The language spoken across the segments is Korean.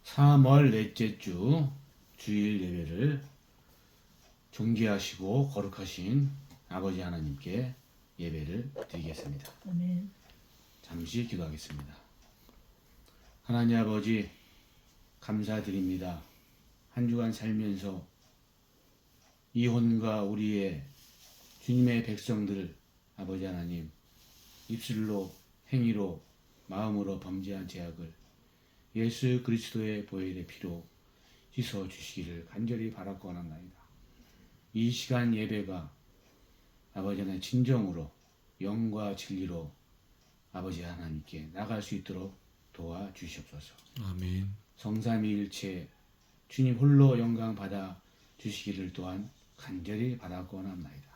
3월 넷째 주 주일 예배를 존귀하시고 거룩하신 아버지 하나님께 예배를 드리겠습니다. 아멘. 잠시 기도하겠습니다. 하나님 아버지 감사드립니다. 한 주간 살면서 이혼과 우리의 주님의 백성들 아버지 하나님 입술로 행위로 마음으로 범죄한 죄악을 예수 그리스도의 보혈의 피로 씻어 주시기를 간절히 바라고 원합니다. 이 시간 예배가 아버지 하나님 진정으로 영과 진리로 아버지 하나님께 나갈 수 있도록 도와주시옵소서. 아멘. 성삼위일체 주님 홀로 영광 받아 주시기를 또한 간절히 바라고 원합니다.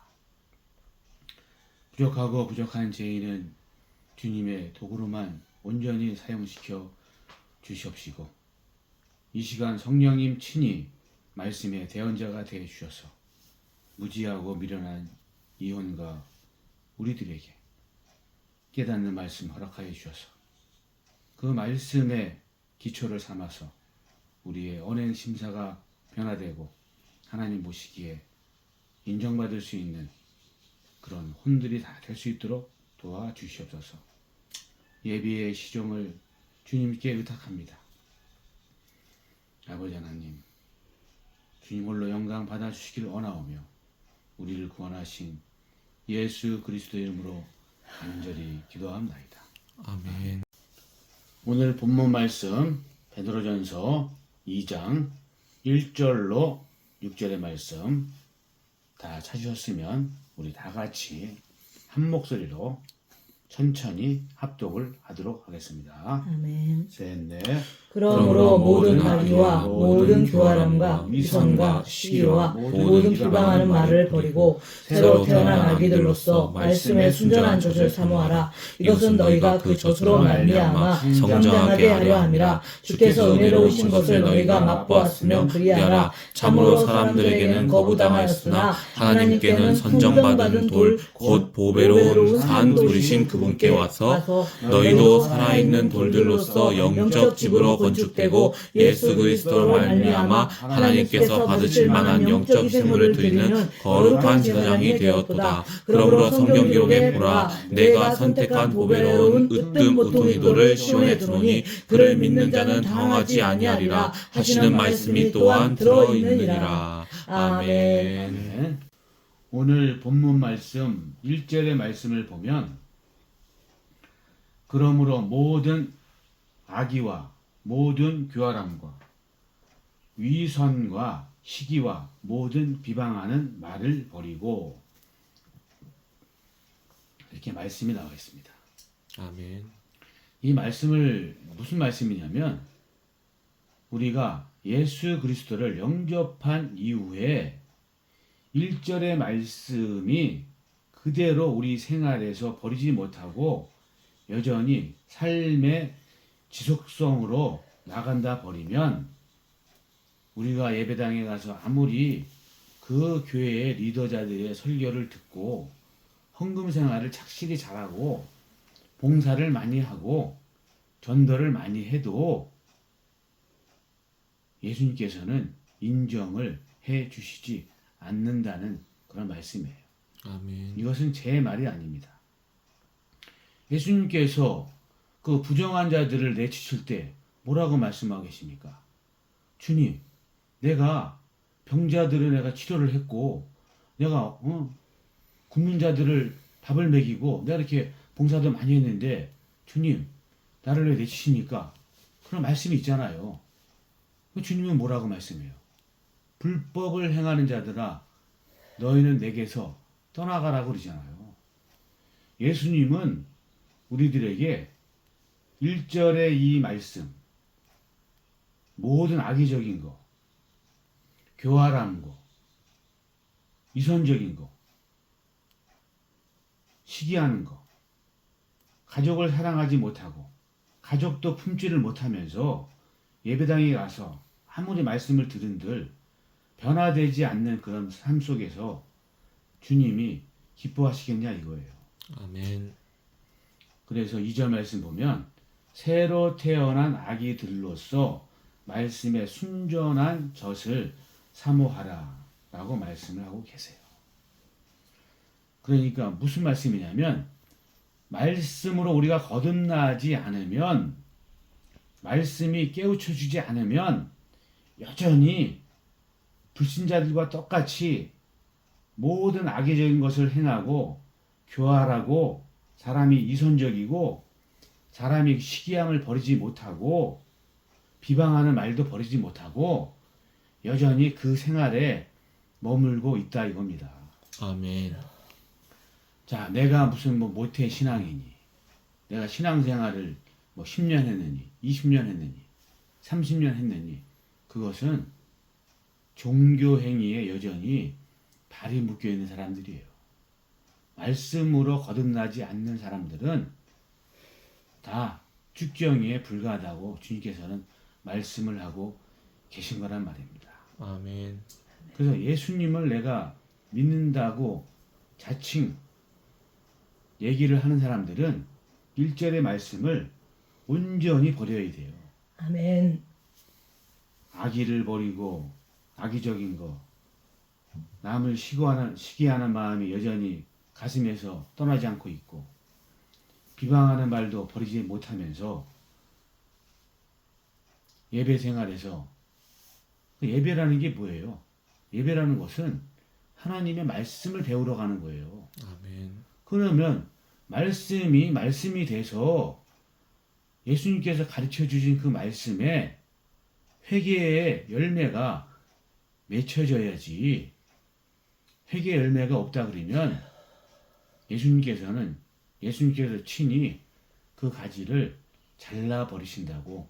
부족하고 부족한 죄인은 주님의 도구로만 온전히 사용시켜 주시옵시고 이 시간 성령님 친히 말씀의 대언자가 되어 주셔서 무지하고 미련한 이혼과 우리들에게 깨닫는 말씀 허락하여 주셔서 그 말씀의 기초를 삼아서 우리의 언행 심사가 변화되고 하나님 보시기에 인정받을 수 있는 그런 혼들이 다 될 수 있도록 도와주시옵소서. 예비의 시종을 주님께 의탁합니다. 아버지 하나님, 주님 홀로 영광 받아주시기를 원하오며 우리를 구원하신 예수 그리스도의 이름으로 간절히 기도합나이다. 아멘. 오늘 본문 말씀 베드로전서 2장 1절로 6절의 말씀 다 찾으셨으면 우리 다 같이 한 목소리로 천천히 합독을 하도록 하겠습니다. 아멘. 셋, 넷. 그러므로 모든 악의와 모든 교활함과 위선과 시기와 모든 비방하는 말을 버리고 새로 태어난 아기들로서 말씀에 순전한 젖을 사모하라. 이것은 너희가 그 젖으로 말미암아 성장하게 하려 함이라. 주께서 은혜로우신 것을 너희가 맛보았으면 그리하라. 참으로 사람들에게는 거부당하였으나 하나님께는 선정받은 돌 곧 보배로운 산 돌이신 그분께 와서 너희도 살아있는 돌들로서 영적 집으로 건축되고 예수 그리스도로 말미암아 하나님께서 받으실 만한 영적 희생물을 드리는 거룩한 제사장이 되었도다. 그러므로 성경 기록에 보라, 내가 선택한 보배로운 으뜸 오토니도를 시온에 두노니 그를 믿는 자는 당황하지 아니하리라 하시는 말씀이 또한 들어있느니라. 아멘. 네. 오늘 본문 말씀 1절의 말씀을 보면 그러므로 모든 악의와 모든 교활함과 위선과 시기와 모든 비방하는 말을 버리고 이렇게 말씀이 나와 있습니다. 아멘. 이 말씀을 무슨 말씀이냐면 우리가 예수 그리스도를 영접한 이후에 1절의 말씀이 그대로 우리 생활에서 버리지 못하고 여전히 삶의 지속성으로 나간다 버리면 우리가 예배당에 가서 아무리 그 교회의 리더자들의 설교를 듣고 헌금 생활을 착실히 잘하고 봉사를 많이 하고 전도를 많이 해도 예수님께서는 인정을 해 주시지 않는다는 그런 말씀이에요. 아멘. 이것은 제 말이 아닙니다. 예수님께서 그 부정한 자들을 내치실 때 뭐라고 말씀하고 계십니까? 주님, 내가 병자들을 내가 치료를 했고 내가 굶는 자들을 밥을 먹이고 내가 이렇게 봉사도 많이 했는데 주님, 나를 왜 내치십니까? 그런 말씀이 있잖아요. 주님은 뭐라고 말씀해요? 불법을 행하는 자들아 너희는 내게서 떠나가라고 그러잖아요. 예수님은 우리들에게 1절의 이 말씀 모든 악의적인 거 교활한 거 위선적인 거 시기하는 거 가족을 사랑하지 못하고 가족도 품지를 못하면서 예배당에 가서 아무리 말씀을 들은들 변화되지 않는 그런 삶 속에서 주님이 기뻐하시겠냐 이거예요. 아멘. 그래서 2절 말씀 보면 새로 태어난 아기들로서 말씀에 순전한 젖을 사모하라 라고 말씀을 하고 계세요. 그러니까 무슨 말씀이냐면 말씀으로 우리가 거듭나지 않으면, 말씀이 깨우쳐 주지 않으면 여전히 불신자들과 똑같이 모든 악의적인 것을 행하고 교활하고 사람이 이선적이고 사람이 시기함을 버리지 못하고 비방하는 말도 버리지 못하고 여전히 그 생활에 머물고 있다 이겁니다. 아멘. 자, 내가 무슨 모태 신앙이니, 내가 신앙생활을 10년 했느니, 20년 했느니, 30년 했느니, 그것은 종교 행위에 여전히 발이 묶여 있는 사람들이에요. 말씀으로 거듭나지 않는 사람들은 다 죽정이에 불과하다고 주님께서는 말씀을 하고 계신 거란 말입니다. 아멘. 그래서 예수님을 내가 믿는다고 자칭 얘기를 하는 사람들은 1절의 말씀을 온전히 버려야 돼요. 아멘. 악의를 버리고 악의적인 거, 남을 시기하는 마음이 여전히 가슴에서 떠나지 않고 있고 비방하는 말도 버리지 못하면서 예배 생활에서, 예배라는 게 뭐예요? 예배라는 것은 하나님의 말씀을 배우러 가는 거예요. 아멘. 그러면 말씀이 돼서 예수님께서 가르쳐 주신 그 말씀에 회개의 열매가 맺혀져야지, 회개의 열매가 없다 그러면 예수님께서 친히 그 가지를 잘라버리신다고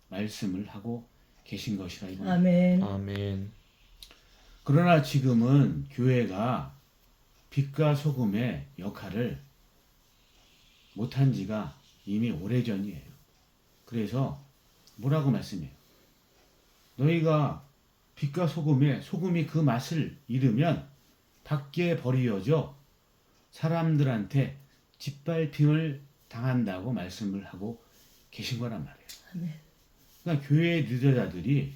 말씀을 하고 계신 것이라 이겁니다. 아멘. 아멘. 그러나 지금은 교회가 빛과 소금의 역할을 못한 지가 이미 오래전이에요. 그래서 뭐라고 말씀해요? 너희가 빛과 소금이 그 맛을 잃으면 밖에 버리어져 사람들한테 짓밟힘을 당한다고 말씀을 하고 계신 거란 말이에요. 아멘. 그러니까 교회의 리더자들이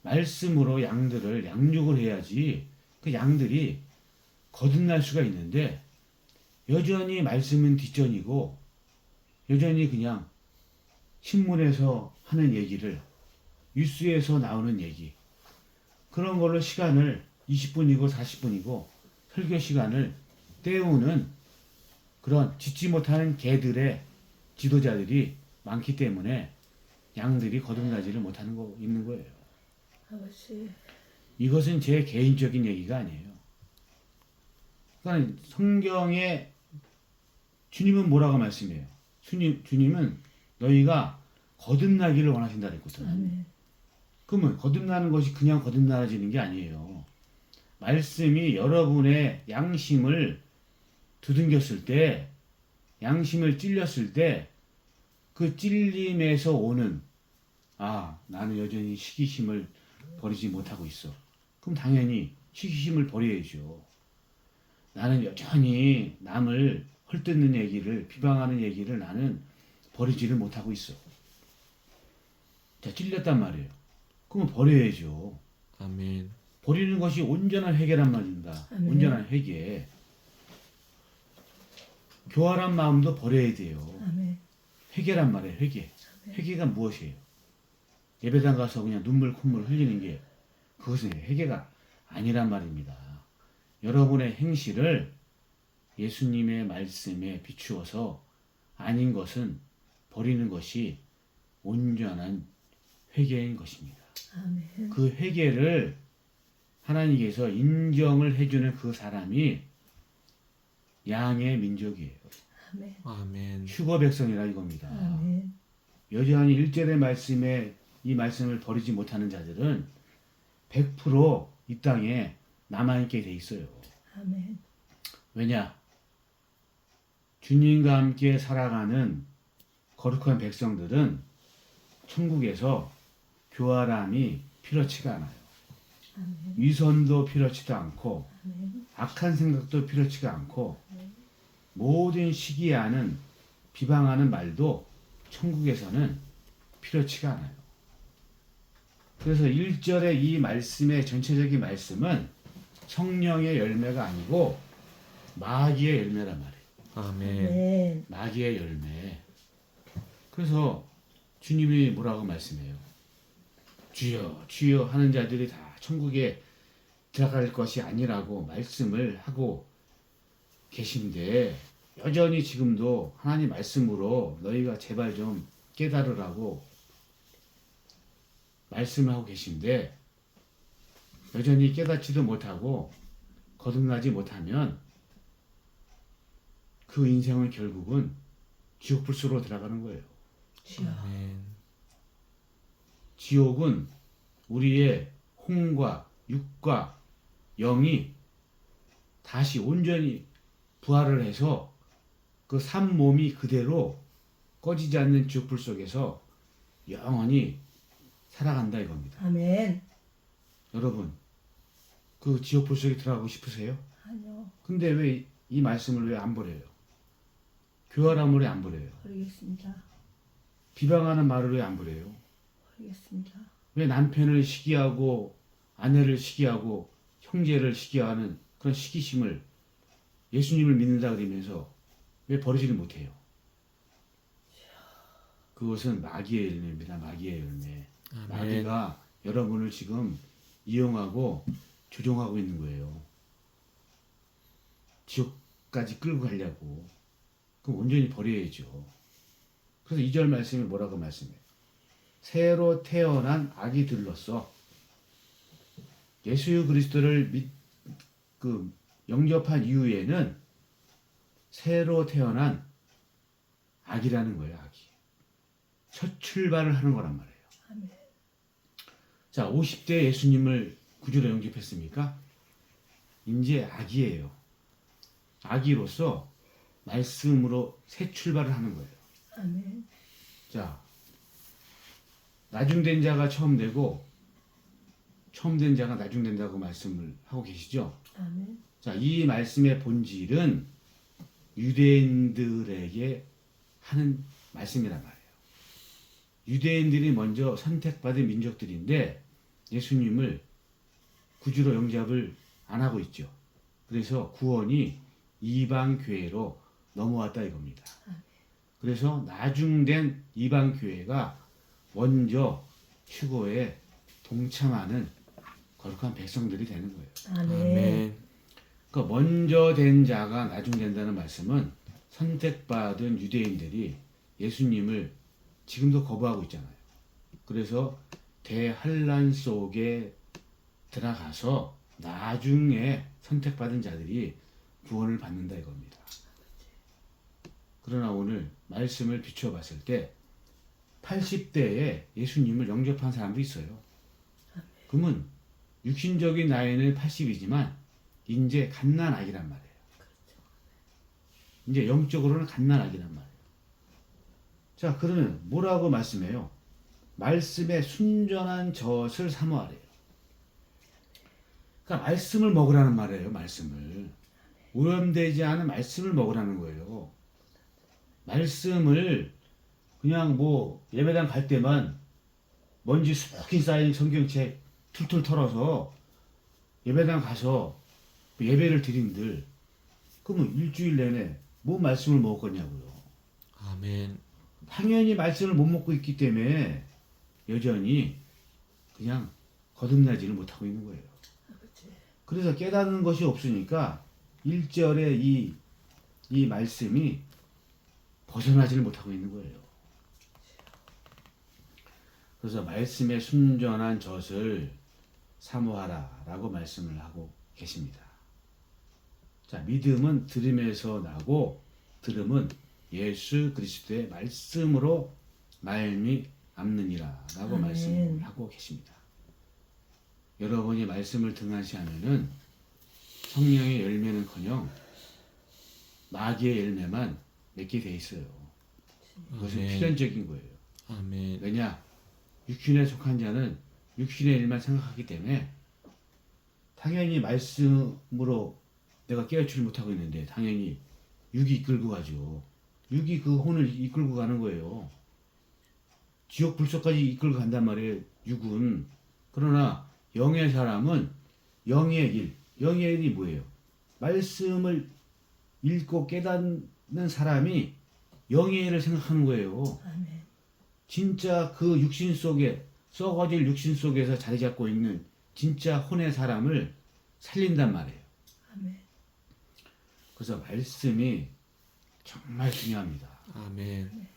말씀으로 양육을 해야지 그 양들이 거듭날 수가 있는데, 여전히 말씀은 뒷전이고 여전히 그냥 신문에서 하는 얘기를, 뉴스에서 나오는 얘기, 그런 걸로 시간을 20분이고 40분이고 설교 시간을 때우는 그런 짓지 못하는 개들의 지도자들이 많기 때문에 양들이 거듭나지를 못하는 거 있는 거예요. 아버지. 이것은 제 개인적인 얘기가 아니에요. 그러니까 성경에 주님은 뭐라고 말씀해요? 주님은 너희가 거듭나기를 원하신다 그랬거든. 아멘. 그러면 거듭나는 것이 그냥 거듭나지는 게 아니에요. 말씀이 여러분의 양심을 두들겼을 때, 양심을 찔렸을 때, 그 찔림에서 오는, 나는 여전히 시기심을 버리지 못하고 있어. 그럼 당연히 시기심을 버려야죠. 나는 여전히 남을 헐뜯는 얘기를, 비방하는 얘기를 나는 버리지를 못하고 있어. 자, 찔렸단 말이에요. 그럼 버려야죠. 아멘. 버리는 것이 온전한 회개란 말입니다. 아멘. 온전한 회개. 교활한 마음도 버려야 돼요. 아멘. 회개란 말이에요. 회개가 무엇이에요? 예배당 가서 그냥 눈물 콧물 흘리는 게 그것은 회개가 아니란 말입니다. 여러분의 행실을 예수님의 말씀에 비추어서 아닌 것은 버리는 것이 온전한 회개인 것입니다. 아멘. 그 회개를 하나님께서 인정을 해주는 그 사람이 양의 민족이에요. 아멘. 아멘. 휴거 백성이라 이겁니다. 아멘. 여전히 1절의 말씀에 이 말씀을 버리지 못하는 자들은 100% 이 땅에 남아있게 돼 있어요. 아멘. 왜냐? 주님과 함께 살아가는 거룩한 백성들은 천국에서 교활함이 필요치가 않아요. 아멘. 위선도 필요치도 않고 아멘. 악한 생각도 필요치가 않고 모든 시기하는 비방하는 말도 천국에서는 필요치가 않아요. 그래서 1절의 이 말씀의 전체적인 말씀은 성령의 열매가 아니고 마귀의 열매란 말이에요. 아멘. 아멘. 마귀의 열매. 그래서 주님이 뭐라고 말씀해요? 주여 주여 하는 자들이 다 천국에 들어갈 것이 아니라고 말씀을 하고 계신데 여전히 지금도 하나님 말씀으로 너희가 제발 좀 깨달으라고 말씀을 하고 계신데 여전히 깨닫지도 못하고 거듭나지 못하면 그 인생은 결국은 지옥불소로 들어가는 거예요. 주여. 아멘. 지옥은 우리의 혼과 육과 영이 다시 온전히 부활을 해서 그 산 몸이 그대로 꺼지지 않는 지옥불 속에서 영원히 살아간다 이겁니다. 아멘. 여러분, 그 지옥불 속에 들어가고 싶으세요? 아니요. 근데 왜 이 말씀을 왜 안 버려요? 교활함을 왜 안 버려요? 버리겠습니다. 비방하는 말을 왜 안 버려요? 버리겠습니다. 왜 남편을 시기하고 아내를 시기하고 형제를 시기하는 그런 시기심을 예수님을 믿는다 그러면서 왜 버리지를 못해요? 그것은 마귀의 열매입니다. 마귀의 열매. 아멘. 마귀가 여러분을 지금 이용하고 조종하고 있는 거예요. 지옥까지 끌고 가려고. 그럼 온전히 버려야죠. 그래서 2절 말씀이 뭐라고 말씀해요? 새로 태어난 아기들로서 예수 그리스도를 영접한 이후에는 새로 태어난 아기라는 거예요. 아기. 첫 출발을 하는 거란 말이에요. 아멘. 자, 50대 예수님을 구주로 영접했습니까? 이제 아기예요. 아기로서 말씀으로 새 출발을 하는 거예요. 아멘. 자, 나중된 자가 처음 되고 처음 된 자가 나중된다고 말씀을 하고 계시죠? 아멘. 자, 이 말씀의 본질은 유대인들에게 하는 말씀이란 말이에요. 유대인들이 먼저 선택받은 민족들인데 예수님을 구주로 영접을 안 하고 있죠. 그래서 구원이 이방 교회로 넘어왔다 이겁니다. 그래서 나중된 이방 교회가 먼저 휴거에 동참하는 거룩한 백성들이 되는 거예요. 아멘. 아멘. 그러니까 먼저 된 자가 나중된다는 말씀은 선택받은 유대인들이 예수님을 지금도 거부하고 있잖아요. 그래서 대환란 속에 들어가서 나중에 선택받은 자들이 구원을 받는다 이겁니다. 그러나 오늘 말씀을 비춰봤을 때 80대에 예수님을 영접한 사람도 있어요. 그러면 육신적인 나이는 80이지만 이제 갓난아기란 말이에요. 이제 영적으로는 갓난아기란 말이에요. 자, 그러면 뭐라고 말씀해요? 말씀에 순전한 젖을 사모하래요. 그러니까 말씀을 먹으라는 말이에요. 말씀을. 오염되지 않은 말씀을 먹으라는 거예요. 말씀을 그냥 뭐 예배당 갈 때만 먼지 수북히 쌓인 성경책 툴툴 털어서 예배당 가서 예배를 드린들 그러면 일주일 내내 뭐 말씀을 먹었냐고요. 아멘. 당연히 말씀을 못 먹고 있기 때문에 여전히 그냥 거듭나지를 못하고 있는 거예요. 그래서 깨닫는 것이 없으니까 1절에 이 말씀이 벗어나지를 못하고 있는 거예요. 그래서 말씀에 순전한 젖을 사모하라 라고 말씀을 하고 계십니다. 자, 믿음은 들음에서 나고 들음은 예수 그리스도의 말씀으로 말미암느니라 라고 아멘. 말씀을 하고 계십니다. 여러분이 말씀을 등한시하면은 성령의 열매는커녕 마귀의 열매만 맺게 돼 있어요. 그것은 아멘. 필연적인 거예요. 아멘. 왜냐? 육신에 속한 자는 육신의 일만 생각하기 때문에 당연히 말씀으로 내가 깨우치지 못하고 있는데 당연히 육이 이끌고 가죠. 육이 그 혼을 이끌고 가는 거예요. 지옥 불소까지 이끌고 간단 말이에요. 육은. 그러나 영의 사람은 영의 일, 영의 일이 뭐예요? 말씀을 읽고 깨닫는 사람이 영의 일을 생각하는 거예요. 아멘. 진짜 그 육신 속에 썩어질 육신 속에서 자리 잡고 있는 진짜 혼의 사람을 살린단 말이에요. 아멘. 그래서 말씀이 정말 중요합니다. 아멘.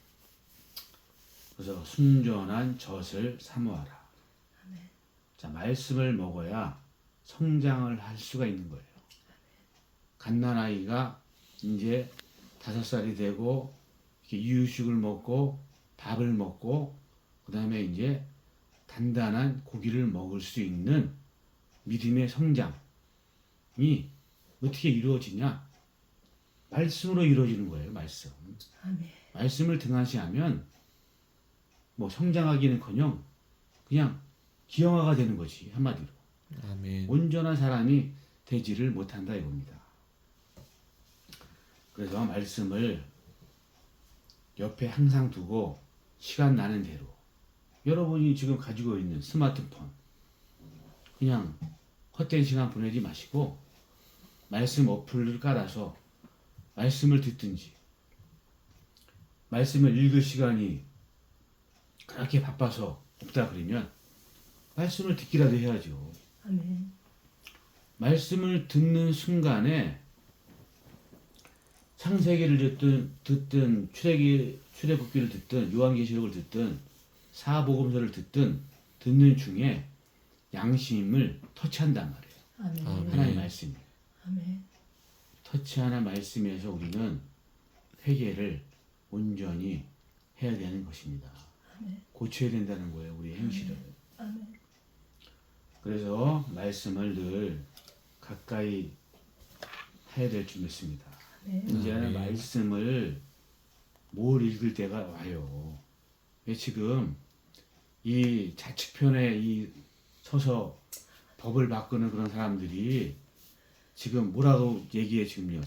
그래서 순전한 젖을 사모하라. 자, 말씀을 먹어야 성장을 할 수가 있는 거예요. 갓난아이가 이제 5살이 되고 이렇게 이유식을 먹고 밥을 먹고 그 다음에 이제 단단한 고기를 먹을 수 있는 믿음의 성장이 어떻게 이루어지냐? 말씀으로 이루어지는 거예요. 말씀. 아멘. 말씀을 등한시하면 뭐 성장하기는커녕 그냥 기형아가 되는 거지, 한마디로. 아멘. 온전한 사람이 되지를 못한다 이겁니다. 그래서 말씀을 옆에 항상 두고 시간 나는 대로 여러분이 지금 가지고 있는 스마트폰 그냥 헛된 시간 보내지 마시고 말씀 어플을 깔아서 말씀을 듣든지 말씀을 읽을 시간이 그렇게 바빠서 없다 그러면 말씀을 듣기라도 해야죠. 아멘. 말씀을 듣는 순간에 창세기를 듣든 출애굽기를 듣든 요한계시록을 듣든 사복음서를 듣든 듣는 중에 양심을 터치한단 말이에요. 아멘. 아멘. 하나님의 말씀이. 아멘. 터치하는 말씀에서 우리는 회개를 온전히 해야 되는 것입니다. 아멘. 고쳐야 된다는 거예요. 우리 행실을. 아멘. 그래서 말씀을 늘 가까이 해야 될 줄 믿습니다. 아멘. 이제는 아멘. 말씀을 뭘 읽을 때가 와요. 왜 지금 이 자측편에 이 서서 법을 바꾸는 그런 사람들이 지금 뭐라고 얘기해 지금요.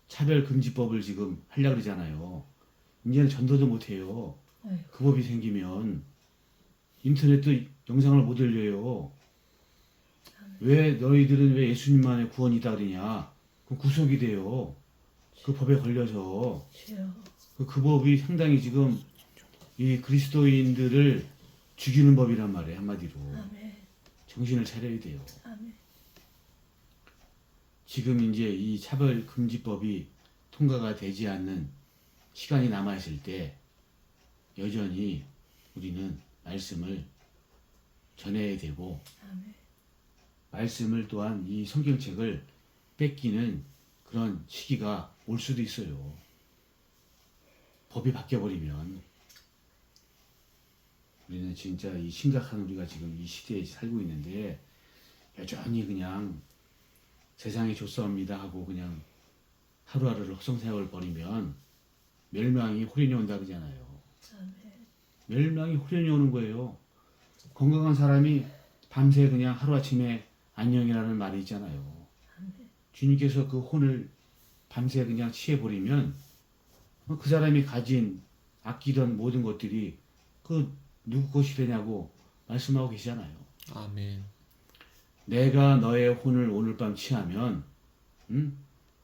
차별금지법을 지금 하려고 그러잖아요. 이제는 전도도 못해요. 아이고. 그 법이 생기면 인터넷도 영상을 못 올려요. 왜 너희들은 왜 예수님만의 구원이다 그러냐? 그 구속이 돼요. 그 법에 걸려서 주여. 그 법이 상당히 지금 이 그리스도인들을 죽이는 법이란 말이에요. 한마디로 아멘. 정신을 차려야 돼요. 아멘. 지금 이제 이 차별금지법이 통과가 되지 않는 시간이 남아있을 때 여전히 우리는 말씀을 전해야 되고 아멘. 말씀을 또한 이 성경책을 뺏기는 그런 시기가 올 수도 있어요. 법이 바뀌어버리면 우리는 진짜 이 심각한 우리가 지금 이 시대에 살고 있는데 여전히 그냥 세상이 좋사옵니다 하고 그냥 하루하루를 허송세월 버리면 멸망이 호련히 온다 그러잖아요. 아멘. 멸망이 호련히 오는 거예요. 건강한 사람이 밤새 그냥 하루아침에 안녕이라는 말이 있잖아요. 주님께서 그 혼을 밤새 그냥 취해버리면 그 사람이 가진 아끼던 모든 것들이 그 누구 것이 되냐고 말씀하고 계시잖아요. 아멘. 내가 너의 혼을 오늘 밤 취하면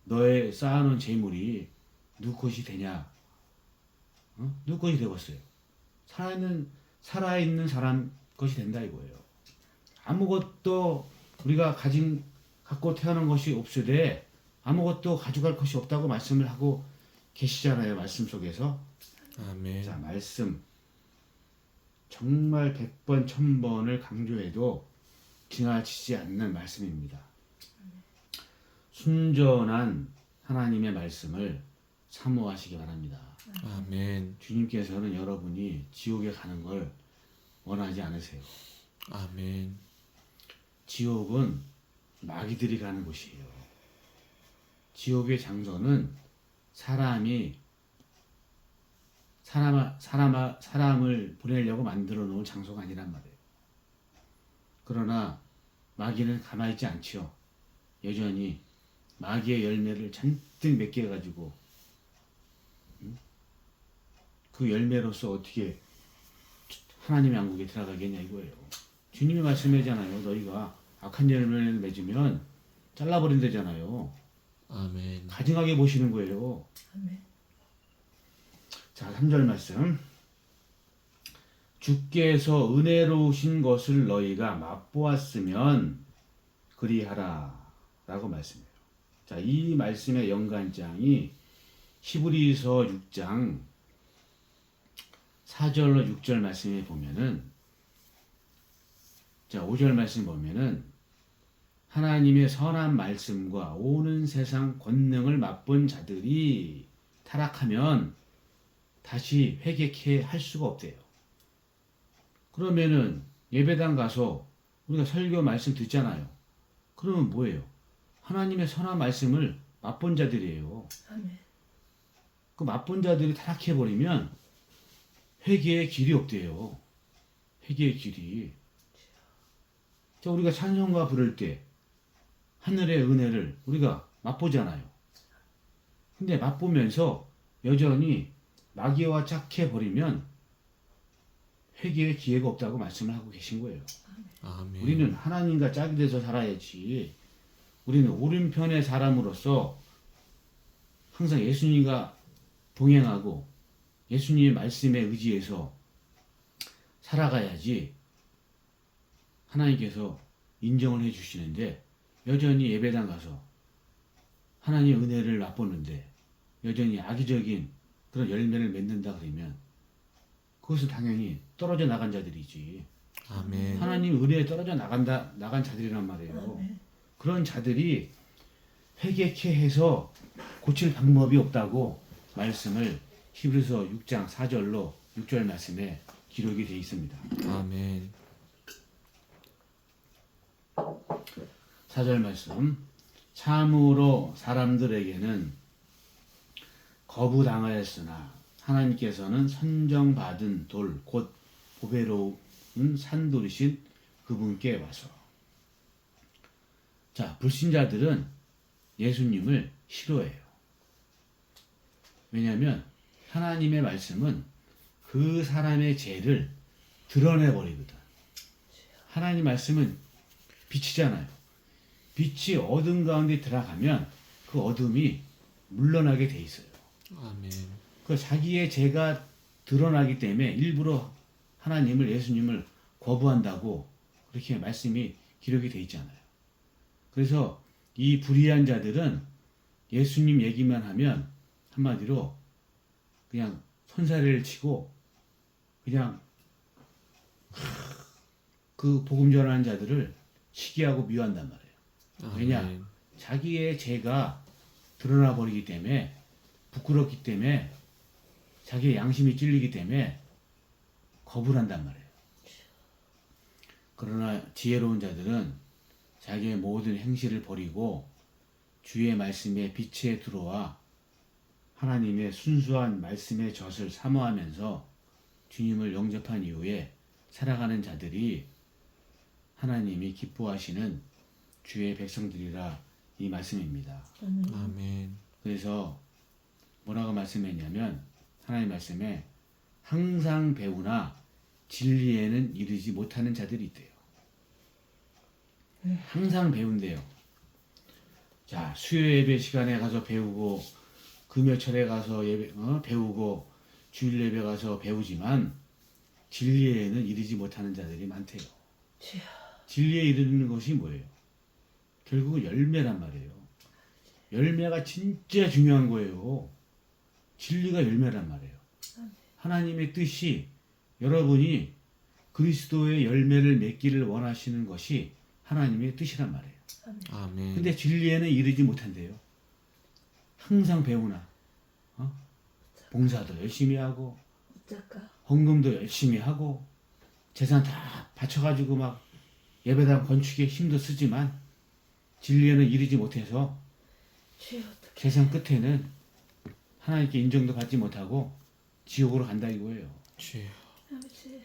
너의 쌓아놓은 재물이 누구 것이 되냐? 누구 것이 되겠어요? 살아있는 사람 것이 된다 이거예요. 아무것도 우리가 갖고 태어난 것이 없으되 아무것도 가져갈 것이 없다고 말씀을 하고 계시잖아요. 말씀 속에서. 아멘. 자, 말씀 정말 100번 1000번을 강조해도 지나치지 않는 말씀입니다. 순전한 하나님의 말씀을 사모하시기 바랍니다. 아멘. 주님께서는 여러분이 지옥에 가는 걸 원하지 않으세요. 아멘. 지옥은 마귀들이 가는 곳이에요. 지옥의 장소는 사람을 보내려고 만들어 놓은 장소가 아니란 말이에요. 그러나 마귀는 가만히 있지 않지요. 여전히 마귀의 열매를 잔뜩 맺게 해가지고 그 열매로서 어떻게 하나님의 왕국에 들어가겠냐 이거예요. 주님이 말씀하잖아요. 너희가 악한 열매를 맺으면 잘라버린다잖아요. 아멘. 가증하게 보시는 거예요. 아멘. 자, 3절 말씀. 주께서 은혜로우신 것을 너희가 맛보았으면 그리하라 라고 말씀해요. 자, 이 말씀의 연관장이 히브리서 6장 4절로 6절 말씀에 보면은, 자, 5절 말씀 보면은 하나님의 선한 말씀과 오는 세상 권능을 맛본 자들이 타락하면 다시 회개케 할 수가 없대요. 그러면은 예배당 가서 우리가 설교 말씀 듣잖아요. 그러면 뭐예요? 하나님의 선한 말씀을 맛본 자들이에요. 아멘. 그 맛본 자들이 타락해버리면 회개의 길이 없대요. 회개의 길이. 자, 우리가 찬송가 부를 때 하늘의 은혜를 우리가 맛보잖아요. 근데 맛보면서 여전히 마귀와 짝해버리면 회개의 기회가 없다고 말씀을 하고 계신 거예요. 아멘. 우리는 하나님과 짝이 돼서 살아야지. 우리는 오른편의 사람으로서 항상 예수님과 동행하고 예수님의 말씀에 의지해서 살아가야지 하나님께서 인정을 해주시는데, 여전히 예배당 가서 하나님의 은혜를 맛보는데 여전히 악의적인 그런 열매를 맺는다 그러면 그것은 당연히 떨어져 나간 자들이지. 아멘. 하나님 은혜에 떨어져 나간 자들이란 말이에요. 아멘. 그런 자들이 회개케 해서 고칠 방법이 없다고 말씀을 히브리서 6장 4절로 6절 말씀에 기록이 되어 있습니다. 아멘. 4절 말씀. 참으로 사람들에게는 거부당하였으나 하나님께서는 선정받은 돌 곧 보배로운 산돌이신 그분께 와서. 자, 불신자들은 예수님을 싫어해요. 왜냐하면 하나님의 말씀은 그 사람의 죄를 드러내버리거든. 하나님 말씀은 빛이잖아요. 빛이 어둠 가운데 들어가면 그 어둠이 물러나게 돼 있어요. 아멘. 그 자기의 죄가 드러나기 때문에 일부러 하나님을, 예수님을 거부한다고 그렇게 말씀이 기록이 돼 있잖아요. 그래서 이 불의한 자들은 예수님 얘기만 하면 한마디로 그냥 손사래를 치고 그냥 그 복음 전하는 자들을 시기하고 미워한단 말이에요. 왜냐? 아멘. 자기의 죄가 드러나 버리기 때문에, 부끄럽기 때문에, 자기의 양심이 찔리기 때문에 거부를 한단 말이에요. 그러나 지혜로운 자들은 자기의 모든 행실을 버리고 주의 말씀에 빛에 들어와 하나님의 순수한 말씀의 젖을 사모하면서 주님을 영접한 이후에 살아가는 자들이 하나님이 기뻐하시는 주의 백성들이라 이 말씀입니다. 아멘. 그래서 뭐라고 말씀했냐면 하나님 말씀에 항상 배우나 진리에는 이르지 못하는 자들이 있대요. 항상 배운대요. 자, 수요 예배 시간에 가서 배우고 금요철에 가서 배우고 주일 예배 가서 배우지만 진리에는 이르지 못하는 자들이 많대요. 진리에 이르는 것이 뭐예요? 결국 열매란 말이에요. 열매가 진짜 중요한 거예요. 진리가 열매란 말이에요. 하나님의 뜻이 여러분이 그리스도의 열매를 맺기를 원하시는 것이 하나님의 뜻이란 말이에요. 아멘. 근데 진리에는 이르지 못한대요. 항상 배우나 봉사도 열심히 하고 헌금도 열심히 하고 재산 다 바쳐가지고 막 예배당 건축에 힘도 쓰지만 진리에는 이르지 못해서 세상 끝에는 하나님께 인정도 받지 못하고 지옥으로 간다 이거예요. 주여.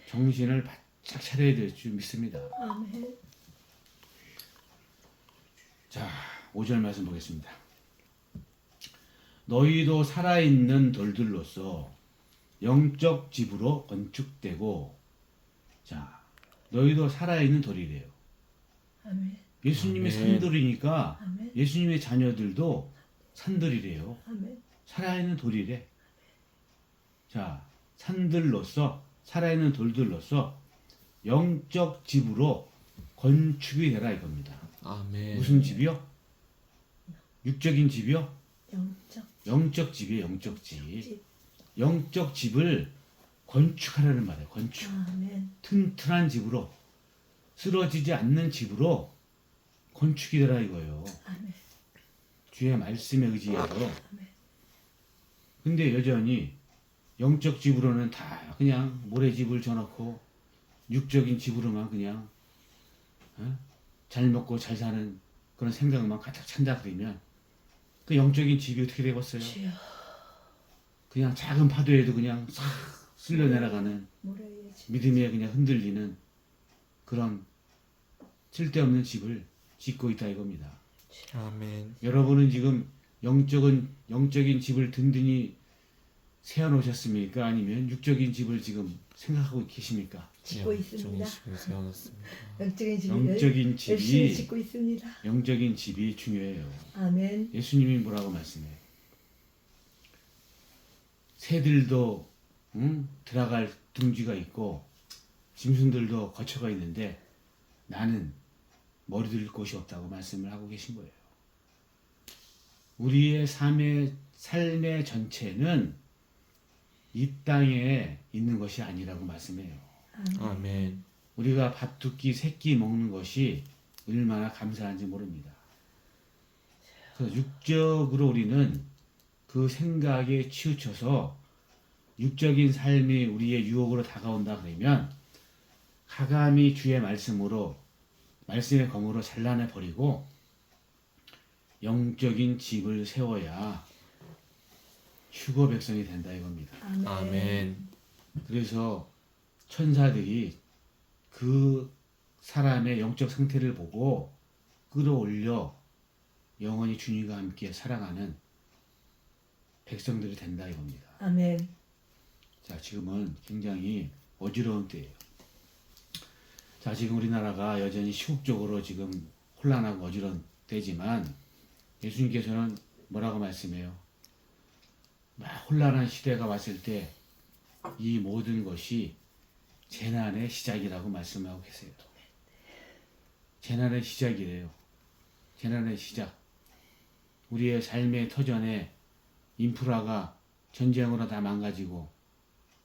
정신을 바짝 차려야 될 줄 믿습니다. 아멘. 자, 5절 말씀 보겠습니다. 너희도 살아있는 돌들로서 영적 집으로 건축되고, 자, 너희도 살아있는 돌이래요. 아멘. 예수님이 아멘. 산돌이니까 아멘. 예수님의 자녀들도 산돌이래요. 아멘. 살아있는 돌이래. 자, 산들로서 살아있는 돌들로서 영적 집으로 건축이 되라 이겁니다. 아멘. 무슨 집이요? 육적인 집이요? 영적 영적 집이에요. 영적 집. 집. 영적 집을 건축하라는 말이에요. 건축. 아멘. 튼튼한 집으로 쓰러지지 않는 집으로 건축이 되라 이거예요. 아멘. 주의 말씀에 의지해서. 근데 여전히 영적 집으로는 다 그냥 모래집을 져놓고 육적인 집으로만 그냥 잘 먹고 잘 사는 그런 생각만 가득 찬다 그러면 그 영적인 집이 어떻게 되겠어요? 주여. 그냥 작은 파도에도 그냥 싹 쓸려 내려가는 모래의 집. 믿음에 그냥 흔들리는 그런 쓸데없는 집을 짓고 있다 이겁니다. 아멘. 여러분은 지금 영적인 집을 든든히 세워놓으셨습니까? 아니면 육적인 집을 지금 생각하고 계십니까? 짓고 있습니다. 집을 세워놨습니다. 영적인 집을 영적인 열심히 집이 짓고 있습니다. 영적인 집이 중요해요. 아멘. 예수님이 뭐라고 말씀해요? 새들도 들어갈 둥지가 있고 짐승들도 거처가 있는데 나는 머리 들 곳이 없다고 말씀을 하고 계신 거예요. 우리의 삶의 전체는 이 땅에 있는 것이 아니라고 말씀해요. 아멘. 우리가 밥 두 끼, 세 끼 먹는 것이 얼마나 감사한지 모릅니다. 그래서 육적으로 우리는 그 생각에 치우쳐서 육적인 삶이 우리의 유혹으로 다가온다 그러면 가감히 주의 말씀으로 말씀의 검으로 잘라내 버리고 영적인 집을 세워야 휴거 백성이 된다 이겁니다. 아멘. 그래서 천사들이 그 사람의 영적 상태를 보고 끌어올려 영원히 주님과 함께 살아가는 백성들이 된다 이겁니다. 아멘. 자, 지금은 굉장히 어지러운 때예요. 자, 지금 우리나라가 여전히 시국적으로 지금 혼란하고 어지러운 때지만 예수님께서는 뭐라고 말씀해요? 막 혼란한 시대가 왔을 때 이 모든 것이 재난의 시작이라고 말씀하고 계세요. 재난의 시작이래요. 재난의 시작. 우리의 삶의 터전에 인프라가 전쟁으로 다 망가지고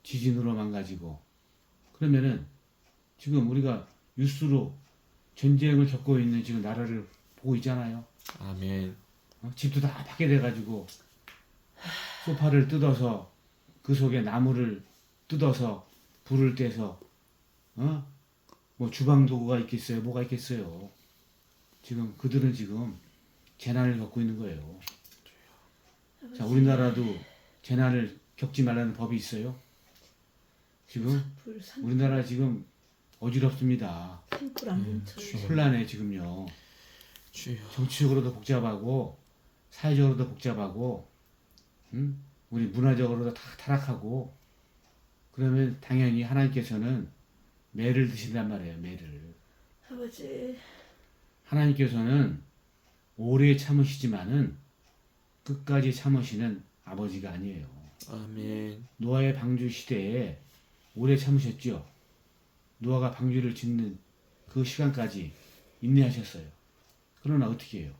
지진으로 망가지고 그러면은 지금 우리가 뉴스로 전쟁을 겪고 있는 지금 나라를 보고 있잖아요. 아멘. 집도 다 파괴돼가지고 소파를 뜯어서 그 속에 나무를 뜯어서 불을 떼서 뭐 주방 도구가 있겠어요? 뭐가 있겠어요? 지금 그들은 지금 재난을 겪고 있는 거예요. 자, 우리나라도 재난을 겪지 말라는 법이 있어요. 지금 우리나라 지금 어지럽습니다. 혼란해 지금요. 주여. 정치적으로도 복잡하고 사회적으로도 복잡하고 우리 문화적으로도 다 타락하고 그러면 당연히 하나님께서는 매를 드신단 말이에요. 매를. 아버지. 하나님께서는 오래 참으시지만은 끝까지 참으시는 아버지가 아니에요. 아멘. 노아의 방주 시대에 오래 참으셨죠. 노아가 방주를 짓는 그 시간까지 인내하셨어요. 그러나 어떻게 해요?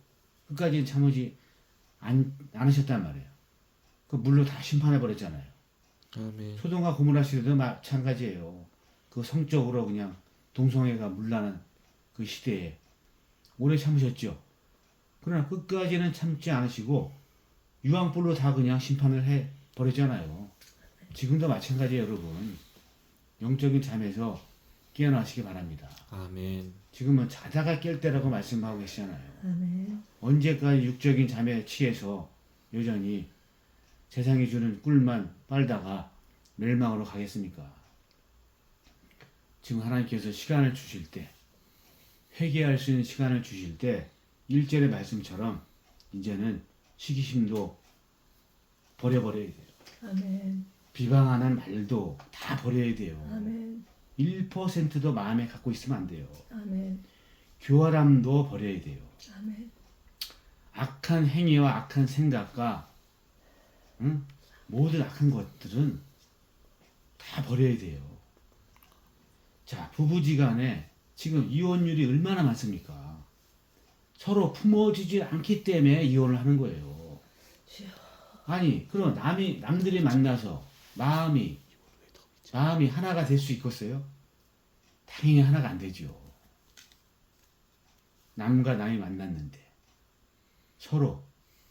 끝까지 참으지 않으셨단 말이에요. 그 물로 다 심판해 버렸잖아요. 아멘. 소돔과 고모라 시대도 마찬가지예요. 그 성적으로 그냥 동성애가 물나는 그 시대에 오래 참으셨죠. 그러나 끝까지는 참지 않으시고 유황불로 다 그냥 심판을 해 버렸잖아요. 지금도 마찬가지예요, 여러분. 영적인 잠에서 깨어나시기 바랍니다. 아멘. 지금은 자다가 깰 때라고 말씀하고 계시잖아요. 아멘. 언제까지 육적인 잠에 취해서 여전히 세상이 주는 꿀만 빨다가 멸망으로 가겠습니까? 지금 하나님께서 시간을 주실 때, 회개할 수 있는 시간을 주실 때 1절의 말씀처럼 이제는 시기심도 버려버려야 돼요. 아멘. 비방하는 말도 다 버려야 돼요. 아멘. 1%도 마음에 갖고 있으면 안 돼요. 아멘. 교활함도 버려야 돼요. 아멘. 악한 행위와 악한 생각과 모든 악한 것들은 다 버려야 돼요. 자, 부부지간에 지금 이혼율이 얼마나 많습니까? 서로 품어지지 않기 때문에 이혼을 하는 거예요. 아니, 그럼 남들이 만나서 마음이 하나가 될 수 있겠어요? 당연히 하나가 안 되죠. 남과 남이 만났는데 서로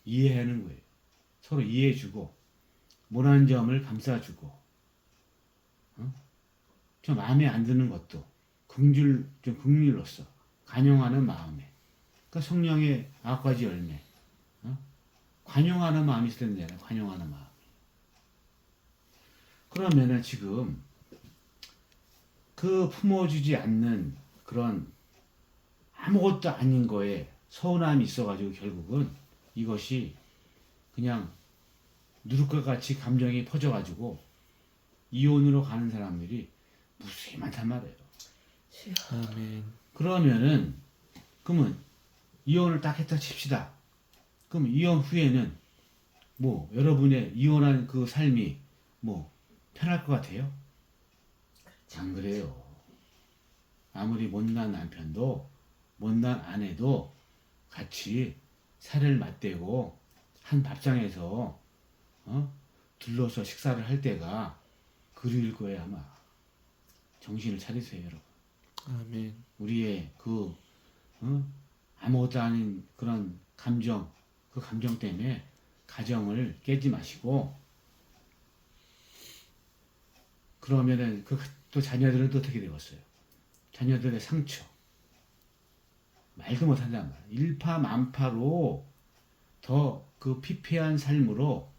이해하는 거예요. 서로 이해해주고 모난 점을 감싸주고 좀 마음에 안 드는 것도 좀 긍휼로서 관용하는 마음에, 그러니까 성령의 9가지 열매, 관용하는 마음이 있어야 되잖아요. 관용하는 마음. 그러면은 지금 그 품어주지 않는 그런 아무것도 아닌 거에 서운함이 있어가지고 결국은 이것이 그냥 누룩과 같이 감정이 퍼져가지고 이혼으로 가는 사람들이 무수히 많단 말이에요. 아멘. 그러면은 그러면 이혼을 딱 했다 칩시다. 그럼 이혼 후에는 뭐 여러분의 이혼한 그 삶이 뭐 편할 것 같아요? 안 그래요. 아무리 못난 남편도 못난 아내도 같이 살을 맞대고 한 밥상에서 둘러서 식사를 할 때가 그리울 거예요 아마. 정신을 차리세요 여러분. 아멘. 우리의 아무것도 아닌 그런 감정, 그 감정 때문에 가정을 깨지 마시고, 그러면은 또 자녀들은 또 어떻게 되겠어요? 자녀들의 상처, 말도 못한단 말이야. 일파만파로 더 그 피폐한 삶으로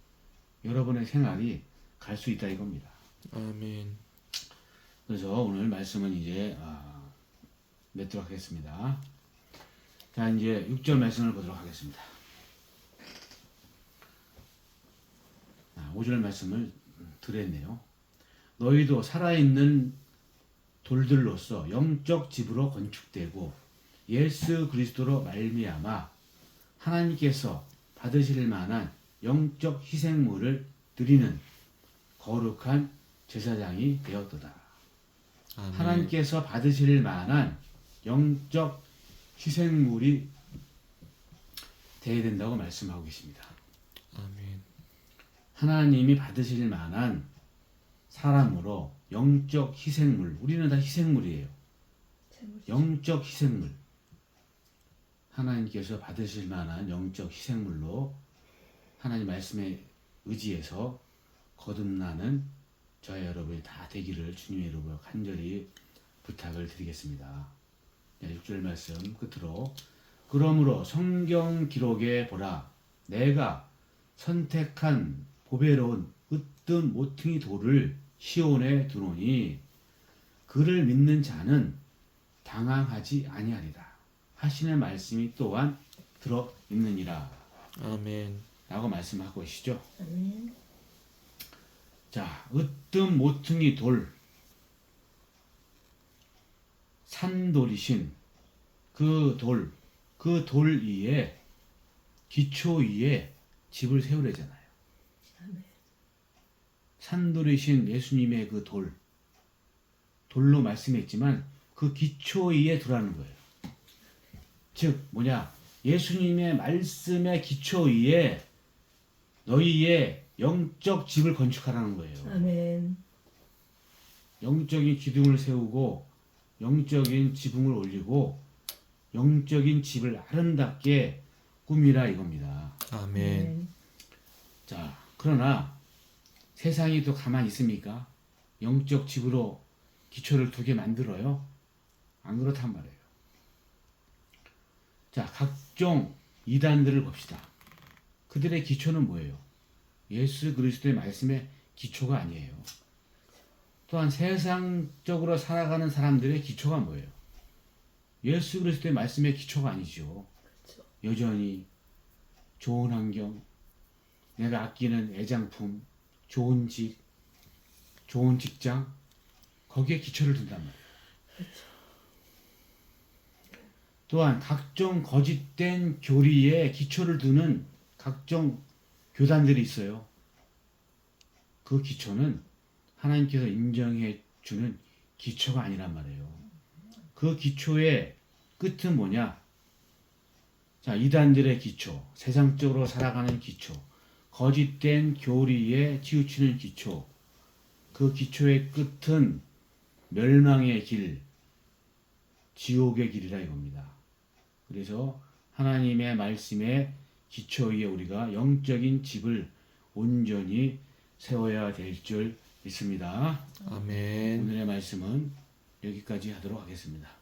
여러분의 생활이 갈 수 있다 이겁니다. 아멘. 그래서 오늘 말씀은 이제 맺도록 하겠습니다. 자, 이제 6절 말씀을 보도록 하겠습니다. 5절 말씀을 드렸네요. 너희도 살아있는 돌들로서 영적 집으로 건축되고 예수 그리스도로 말미암아 하나님께서 받으실 만한 영적 희생물을 드리는 거룩한 제사장이 되었도다. 아멘. 하나님께서 받으실 만한 영적 희생물이 되어야 된다고 말씀하고 계십니다. 아멘. 하나님이 받으실 만한 사람으로 영적 희생물, 우리는 다 희생물이에요. 영적 희생물, 하나님께서 받으실 만한 영적 희생물로 하나님 말씀에 의지해서 거듭나는 저희 여러분이 다 되기를 주님의 이름으로 간절히 부탁을 드리겠습니다. 6절 말씀 끝으로, 그러므로 성경 기록에 보라, 내가 선택한 보배로운 으뜸 모퉁이 돌을 시온에 두노니 그를 믿는 자는 당황하지 아니하리라 하시는 말씀이 또한 들어 있느니라. 아멘. 라고 말씀하고 계시죠. 아멘. 자, 으뜸 모퉁이 돌, 산돌이신 그 돌 위에, 기초 위에 집을 세우래잖아요. 산돌이신 예수님의 그 돌로 말씀했지만 그 기초 위에 두라는 거예요. 즉 뭐냐, 예수님의 말씀의 기초 위에 너희의 영적 집을 건축하라는 거예요. 아멘. 영적인 기둥을 세우고 영적인 지붕을 올리고 영적인 집을 아름답게 꾸미라 이겁니다. 아멘. 자, 그러나 세상이 또 가만히 있습니까? 영적 집으로 기초를 두게 만들어요? 안 그렇단 말이에요. 자, 각종 이단들을 봅시다. 그들의 기초는 뭐예요? 예수 그리스도의 말씀의 기초가 아니에요. 또한 세상적으로 살아가는 사람들의 기초가 뭐예요? 예수 그리스도의 말씀의 기초가 아니죠. 여전히 좋은 환경, 내가 아끼는 애장품, 좋은 집, 좋은 직장, 거기에 기초를 둔단 말이에요. 또한 각종 거짓된 교리에 기초를 두는 각종 교단들이 있어요. 그 기초는 하나님께서 인정해 주는 기초가 아니란 말이에요. 그 기초의 끝은 뭐냐? 자, 이단들의 기초, 세상적으로 살아가는 기초, 거짓된 교리에 치우치는 기초, 그 기초의 끝은 멸망의 길, 지옥의 길이라 이겁니다. 그래서 하나님의 말씀의 기초 위에 우리가 영적인 집을 온전히 세워야 될 줄 믿습니다. 아멘. 오늘의 말씀은 여기까지 하도록 하겠습니다.